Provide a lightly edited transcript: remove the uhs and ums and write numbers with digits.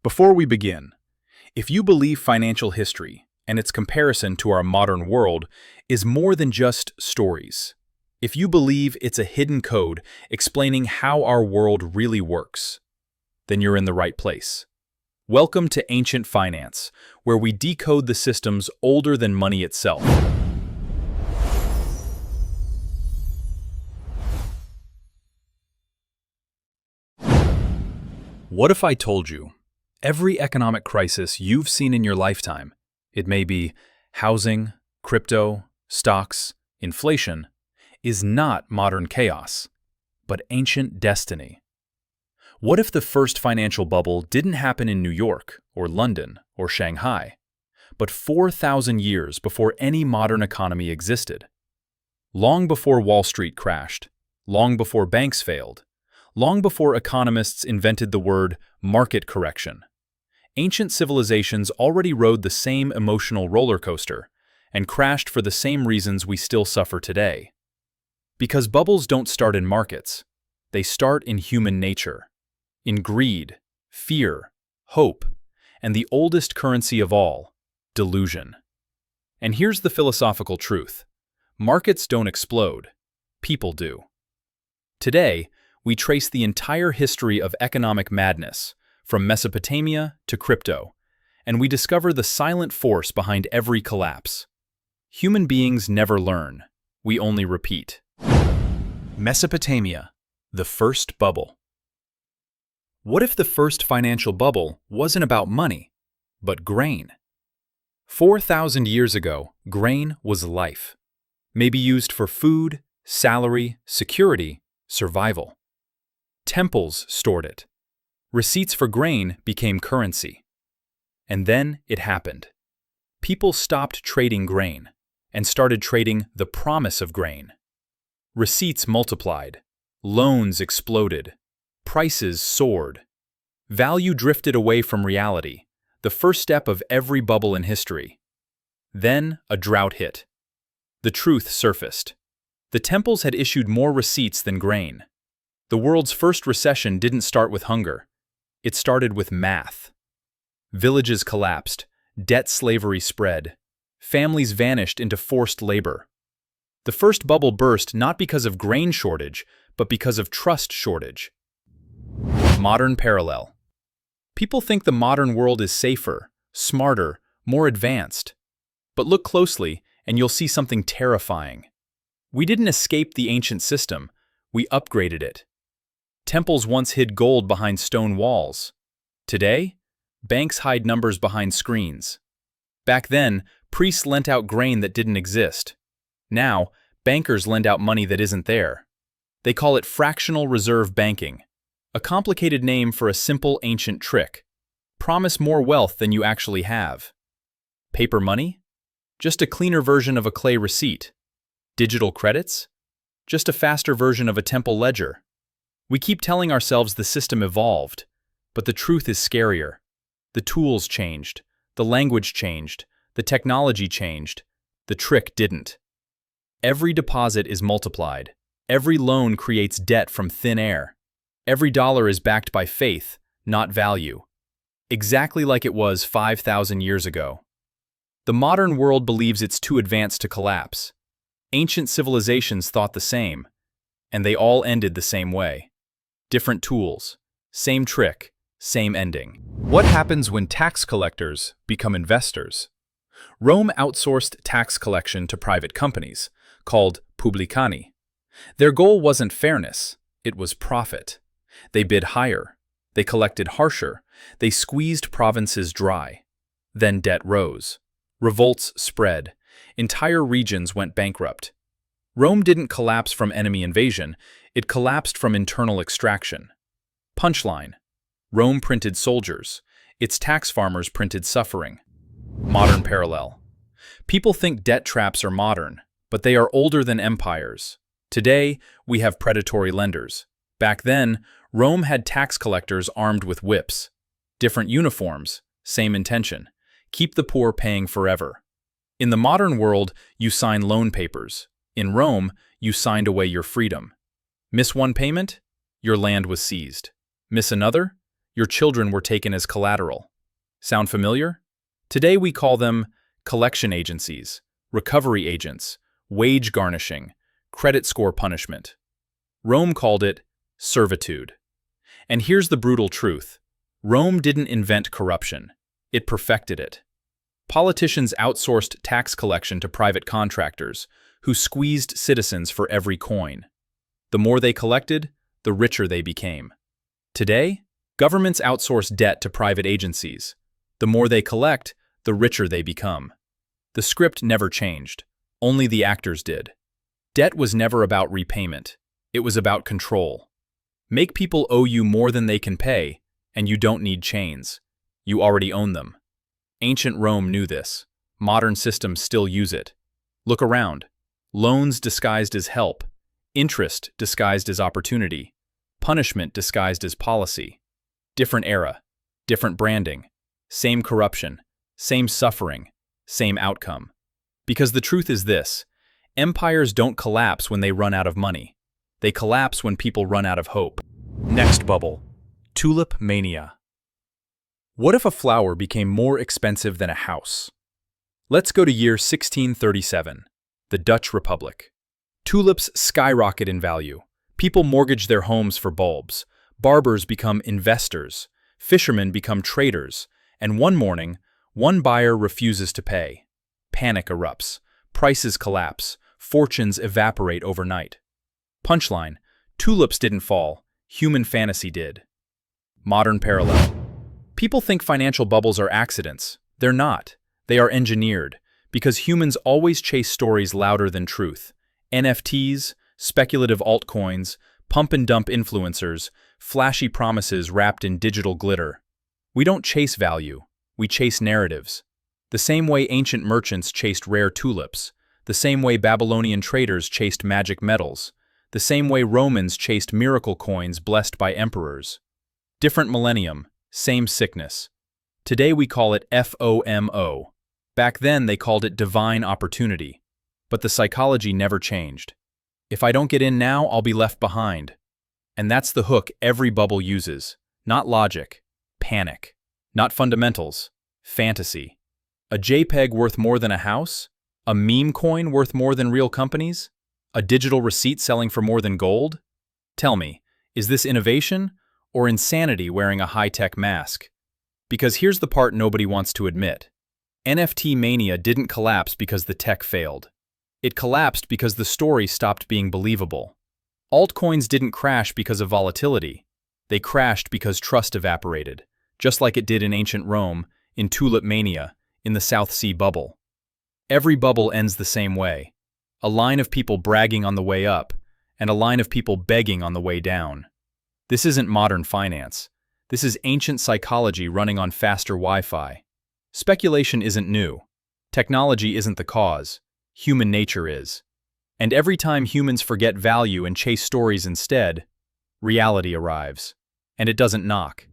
Before we begin, if you believe financial history and its comparison to our modern world is more than just stories, if you believe it's a hidden code explaining how our world really works, then you're in the right place. Welcome to Ancient Finance, where we decode the systems older than money itself. What if I told you every economic crisis you've seen in your lifetime, it may be housing, crypto, stocks, inflation, is not modern chaos, but ancient destiny? What if the first financial bubble didn't happen in New York or London or Shanghai, but 4,000 years before any modern economy existed? Long before Wall Street crashed, long before banks failed, long before economists invented the word market correction, ancient civilizations already rode the same emotional roller coaster and crashed for the same reasons we still suffer today. Because bubbles don't start in markets, they start in human nature, in greed, fear, hope, and the oldest currency of all, delusion. And here's the philosophical truth: markets don't explode, people do. Today, we trace the entire history of economic madness, from Mesopotamia to crypto, and we discover the silent force behind every collapse. Human beings never learn, we only repeat. Mesopotamia, the first bubble. What if the first financial bubble wasn't about money, but grain? 4,000 years ago, grain was life. Maybe used for food, salary, security, survival. Temples stored it. Receipts for grain became currency. And then it happened. People stopped trading grain and started trading the promise of grain. Receipts multiplied. Loans exploded. Prices soared. Value drifted away from reality, the first step of every bubble in history. Then a drought hit. The truth surfaced. The temples had issued more receipts than grain. The world's first recession didn't start with hunger. It started with math. Villages collapsed, debt slavery spread, families vanished into forced labor. The first bubble burst not because of grain shortage, but because of trust shortage. Modern parallel. People think the modern world is safer, smarter, more advanced. But look closely and you'll see something terrifying. We didn't escape the ancient system, we upgraded it. Temples once hid gold behind stone walls. Today, banks hide numbers behind screens. Back then, priests lent out grain that didn't exist. Now, bankers lend out money that isn't there. They call it fractional reserve banking, a complicated name for a simple ancient trick. Promise more wealth than you actually have. Paper money? Just a cleaner version of a clay receipt. Digital credits? Just a faster version of a temple ledger. We keep telling ourselves the system evolved, but the truth is scarier. The tools changed, the language changed, the technology changed, the trick didn't. Every deposit is multiplied. Every loan creates debt from thin air. Every dollar is backed by faith, not value. Exactly like it was 5,000 years ago. The modern world believes it's too advanced to collapse. Ancient civilizations thought the same, and they all ended the same way. Different tools, same trick, same ending. What happens when tax collectors become investors? Rome outsourced tax collection to private companies, called publicani. Their goal wasn't fairness, it was profit. They bid higher, they collected harsher, they squeezed provinces dry. Then debt rose. Revolts spread. Entire regions went bankrupt. Rome didn't collapse from enemy invasion, it collapsed from internal extraction. Punchline: Rome printed soldiers, its tax farmers printed suffering. Modern parallel. People think debt traps are modern, but they are older than empires. Today, we have predatory lenders. Back then, Rome had tax collectors armed with whips. Different uniforms, same intention: keep the poor paying forever. In the modern world, you sign loan papers. In Rome, you signed away your freedom. Miss one payment? Your land was seized. Miss another? Your children were taken as collateral. Sound familiar? Today we call them collection agencies, recovery agents, wage garnishing, credit score punishment. Rome called it servitude. And here's the brutal truth. Rome didn't invent corruption. It perfected it. Politicians outsourced tax collection to private contractors, who squeezed citizens for every coin. The more they collected, the richer they became. Today, governments outsource debt to private agencies. The more they collect, the richer they become. The script never changed. Only the actors did. Debt was never about repayment. It was about control. Make people owe you more than they can pay, and you don't need chains. You already own them. Ancient Rome knew this. Modern systems still use it. Look around. Loans disguised as help. Interest disguised as opportunity. Punishment disguised as policy. Different era. Different branding. Same corruption. Same suffering. Same outcome. Because the truth is this. Empires don't collapse when they run out of money. They collapse when people run out of hope. Next bubble. Tulip mania. What if a flower became more expensive than a house? Let's go to year 1637, the Dutch Republic. Tulips skyrocket in value. People mortgage their homes for bulbs. Barbers become investors. Fishermen become traders. And one morning, one buyer refuses to pay. Panic erupts. Prices collapse. Fortunes evaporate overnight. Punchline: tulips didn't fall. Human fantasy did. Modern parallel. People think financial bubbles are accidents. They're not. They are engineered, because humans always chase stories louder than truth. NFTs, speculative altcoins, pump-and-dump influencers, flashy promises wrapped in digital glitter. We don't chase value. We chase narratives. The same way ancient merchants chased rare tulips. The same way Babylonian traders chased magic metals. The same way Romans chased miracle coins blessed by emperors. Different millennium, same sickness. Today we call it FOMO. Back then they called it divine opportunity. But the psychology never changed. If I don't get in now, I'll be left behind. And that's the hook every bubble uses. Not logic, panic. Not fundamentals, fantasy. A JPEG worth more than a house? A meme coin worth more than real companies? A digital receipt selling for more than gold? Tell me, is this innovation or insanity wearing a high-tech mask? Because here's the part nobody wants to admit. NFT mania didn't collapse because the tech failed. It collapsed because the story stopped being believable. Altcoins didn't crash because of volatility. They crashed because trust evaporated, just like it did in ancient Rome, in tulip mania, in the South Sea bubble. Every bubble ends the same way. A line of people bragging on the way up, and a line of people begging on the way down. This isn't modern finance. This is ancient psychology running on faster Wi-Fi. Speculation isn't new. Technology isn't the cause. Human nature is. And every time humans forget value and chase stories instead, reality arrives. And it doesn't knock.